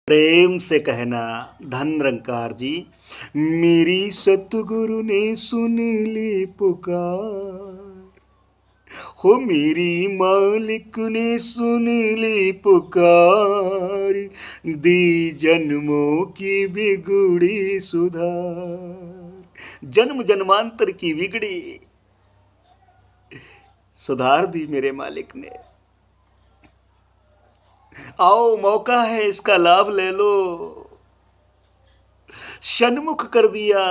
प्रेम से कहना धन निरंकार जी, मेरी सतगुरु ने सुन ली पुकार। हो मेरी मालिक ने सुन ली पुकार, दी जन्मों की बिगड़ी सुधार। जन्म जन्मांतर की बिगड़ी सुधार दी मेरे मालिक ने। आओ मौका है इसका लाभ ले लो। सन्मुख कर दिया,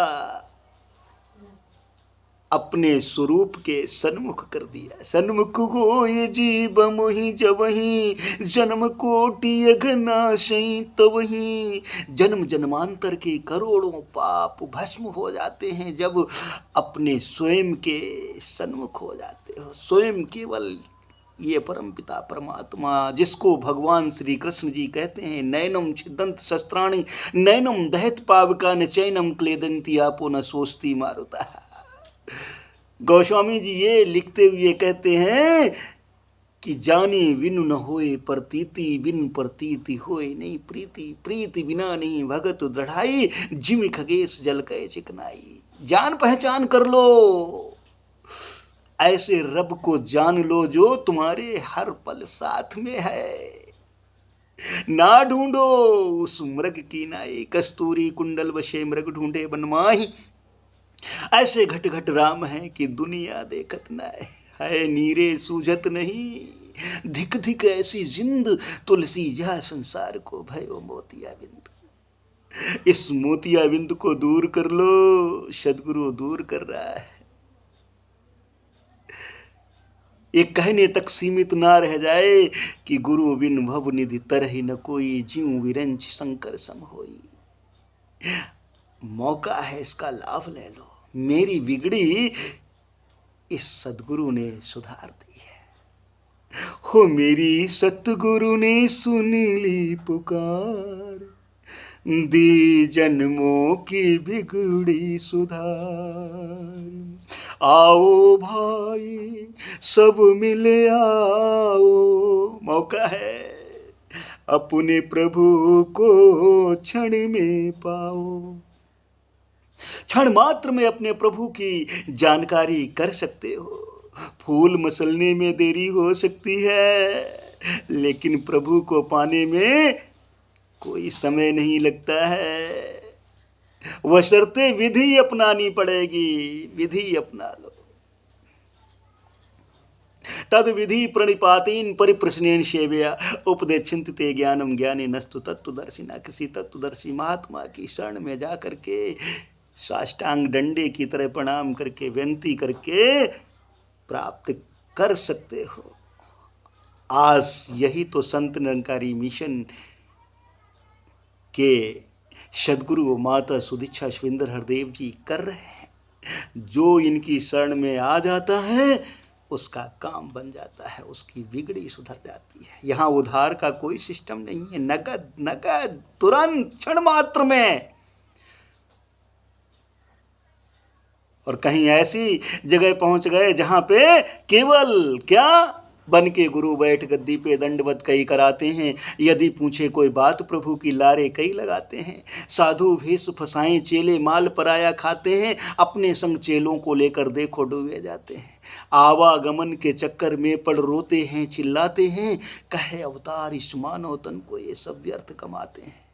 अपने स्वरूप के सन्मुख कर दिया। सन्मुख हो ये जीव मोहि जबहि, जन्म कोटि अघनाशई तबहि। जन्म जन्मांतर के करोड़ों पाप भस्म हो जाते हैं जब अपने स्वयं के सन्मुख हो जाते हो। स्वयं केवल ये परम पिता परमात्मा, जिसको भगवान श्री कृष्ण जी कहते हैं, नैनम छिदंत शस्त्राणि नैनम दहत पावका न चैनम क्लेदंती आपो न सोस्ती मारुता। गोस्वामी जी ये लिखते हुए कहते हैं कि जाने विनु न होए प्रतीति, बिन प्रतीति होए नहीं प्रीति। प्रीति बिना नहीं भगत दृढ़ाई, जिम खगेश जल कय चिकनाई। जान पहचान कर लो, ऐसे रब को जान लो जो तुम्हारे हर पल साथ में है। ना ढूंढो उस मृग की नाई, कस्तूरी कुंडल वशे मृग ढूंढे बनमाही। ऐसे घट घट राम है कि दुनिया देखत न है, नीरे सूझत नहीं। धिक धिक ऐसी जिंद, तुलसी जा संसार को भयो मोतिया बिंद। इस मोतिया बिंद को दूर कर लो, सदगुरु दूर कर रहा है। ये कहने तक सीमित ना रह जाए कि गुरु बिन भव निधि तरहि न कोई, जीव विरंच शंकर सम होई। मौका है इसका लाभ ले लो। मेरी बिगड़ी इस सदगुरु ने सुधार दी है। हो मेरी सतगुरु ने सुन ली पुकार, दी जन्मों की बिगड़ी सुधार। आओ भाई सब मिले आओ, मौका है अपने प्रभु को क्षण में पाओ। क्षण मात्र में अपने प्रभु की जानकारी कर सकते हो। फूल मसलने में देरी हो सकती है, लेकिन प्रभु को पाने में कोई समय नहीं लगता है। वह शर्तें विधि अपनानी पड़ेगी, विधि अपना लो। तद विधि प्रणिपातेन परिप्रश्नेन सेवया, उपदेक्षन्ति ते ज्ञानम ज्ञाने नस्तु तत्वदर्शिना। किसी तत्वदर्शी महात्मा की शरण में जा करके साष्टांग डंडे की तरह प्रणाम करके विनती करके प्राप्त कर सकते हो। आज यही तो संत निरंकारी मिशन के सदगुरु माता सुदीक्षा शिवेंद्र हरदेव जी कर रहे हैं। जो इनकी शरण में आ जाता है उसका काम बन जाता है, उसकी बिगड़ी सुधर जाती है। यहाँ उधार का कोई सिस्टम नहीं है, नगद नगद तुरंत क्षण मात्र में। और कहीं ऐसी जगह पहुंच गए जहां पे केवल क्या बन के गुरु बैठ गद्दी पे दंडवत कई कराते हैं। यदि पूछे कोई बात प्रभु की लारे कई लगाते हैं। साधु भेष फसाएं चेले माल पराया खाते हैं, अपने संग चेलों को लेकर देखो डूबे जाते हैं। आवागमन के चक्कर में पड़ रोते हैं चिल्लाते हैं, कहे अवतार इस मानव तन को ये सब व्यर्थ कमाते हैं।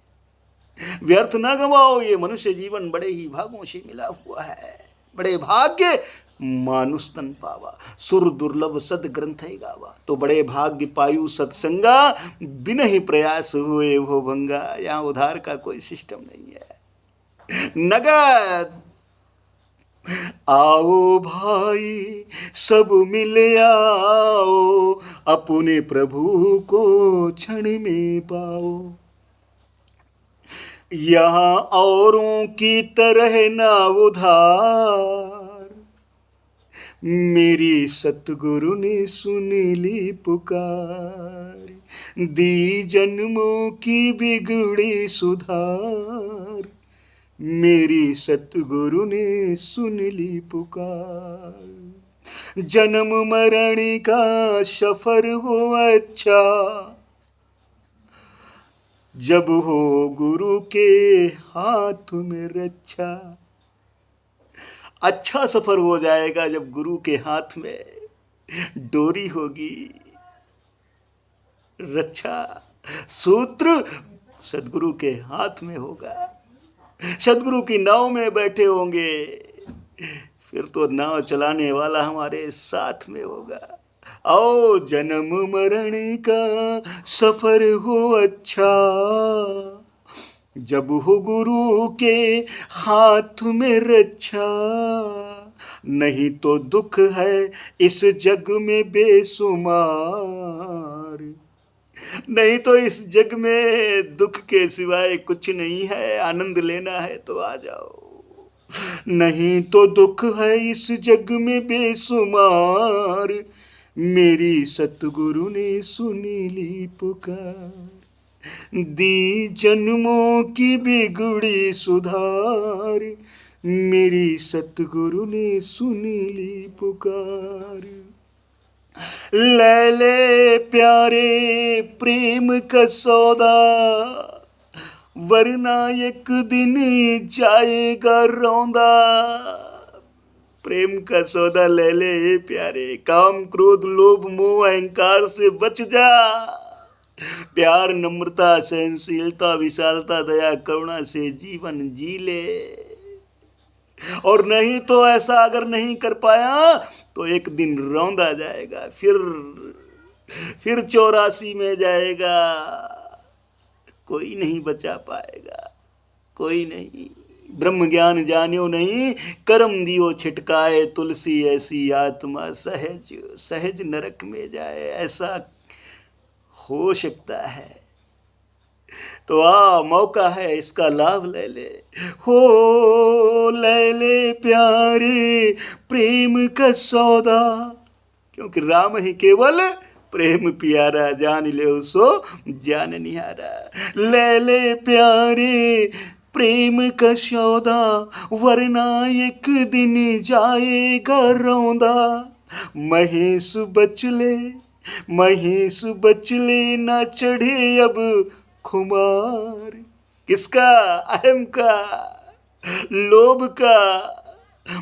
व्यर्थ ना गवाओ, ये मनुष्य जीवन बड़े ही भागों से मिला हुआ है। बड़े भाग्य मानुष तन पावा, सुर दुर्लभ सद ग्रंथ गावा। तो बड़े भाग्य पायु सत्संगा, बिन ही प्रयास हुए वो भंगा। यहाँ उधार का कोई सिस्टम नहीं है, नगद। आओ भाई सब मिले आओ, अपने प्रभु को क्षण में पाओ। यहाँ औरों की तरह ना उधार, मेरी सतगुरु ने सुन ली पुकार। दी जन्मों की बिगड़ी सुधार, मेरी सतगुरु ने सुन ली पुकार। जन्म मरण का सफर हो अच्छा, जब हो गुरु के हाथ में रक्षा। अच्छा सफर हो जाएगा जब गुरु के हाथ में डोरी होगी, रक्षा सूत्र सदगुरु के हाथ में होगा। सदगुरु की नाव में बैठे होंगे, फिर तो नाव चलाने वाला हमारे साथ में होगा। आओ जन्म मरण का सफर हो अच्छा, जब हो गुरु के हाथ में रक्षा। नहीं तो दुख है इस जग में बेसुमार, नहीं तो इस जग में दुख के सिवाय कुछ नहीं है। आनंद लेना है तो आ जाओ, नहीं तो दुख है इस जग में बेसुमार। मेरी सतगुरु ने सुनी ली पुकार, दी जन्मों की बिगड़ी सुधार। मेरी सतगुरु ने सुनी ली पुकार। ले ले प्यारे प्रेम का सौदा, वरना एक दिन जाएगा रौंदा। प्रेम का सौदा ले ले प्यारे, काम क्रोध लोभ मोह अहंकार से बच जा। प्यार नम्रता सहनशीलता विशालता दया करुणा से जीवन जी ले। और नहीं तो ऐसा अगर नहीं कर पाया तो एक दिन रौंदा जाएगा, फिर 84 में जाएगा। कोई नहीं बचा पाएगा, कोई नहीं। ब्रह्म ज्ञान जानियो नहीं, कर्म दियो छिटकाए। तुलसी ऐसी आत्मा सहज सहज नरक में जाए, ऐसा हो सकता है। तो मौका है, इसका लाभ ले ले। हो ले ले प्यारे प्रेम का सौदा, क्योंकि राम ही केवल प्रेम प्यारा, जान ले सो जान निहारा। ले ले प्यारे प्रेम का सौदा, वरना एक दिन जाएगा रौंदा। महेश बच ले ना चढ़े अब खुमार। किसका? अहम का, लोभ का,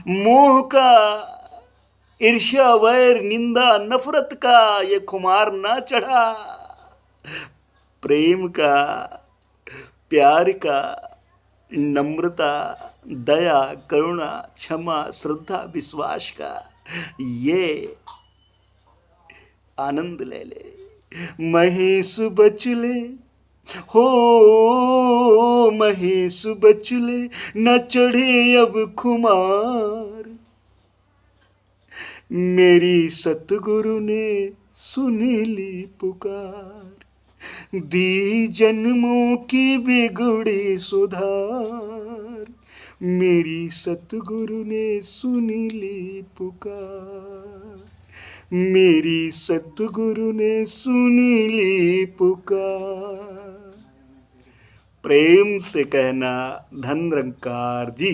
मोह का, ईर्ष्या वैर निंदा नफरत का ये खुमार ना चढ़ा। प्रेम का, प्यार का, नम्रता दया करुणा क्षमा श्रद्धा विश्वास का ये आनंद ले ले। महेश बच ले, हो महेश बच ले न चढ़े अब खुमार। मेरी सतगुरु ने सुनी ली पुकार, दी जन्मों की बिगड़ी सुधार। मेरी सतगुरु ने सुनी ली पुकार, मेरी सतगुरु ने सुनी ली पुकार। प्रेम से कहना धन निरंकार जी।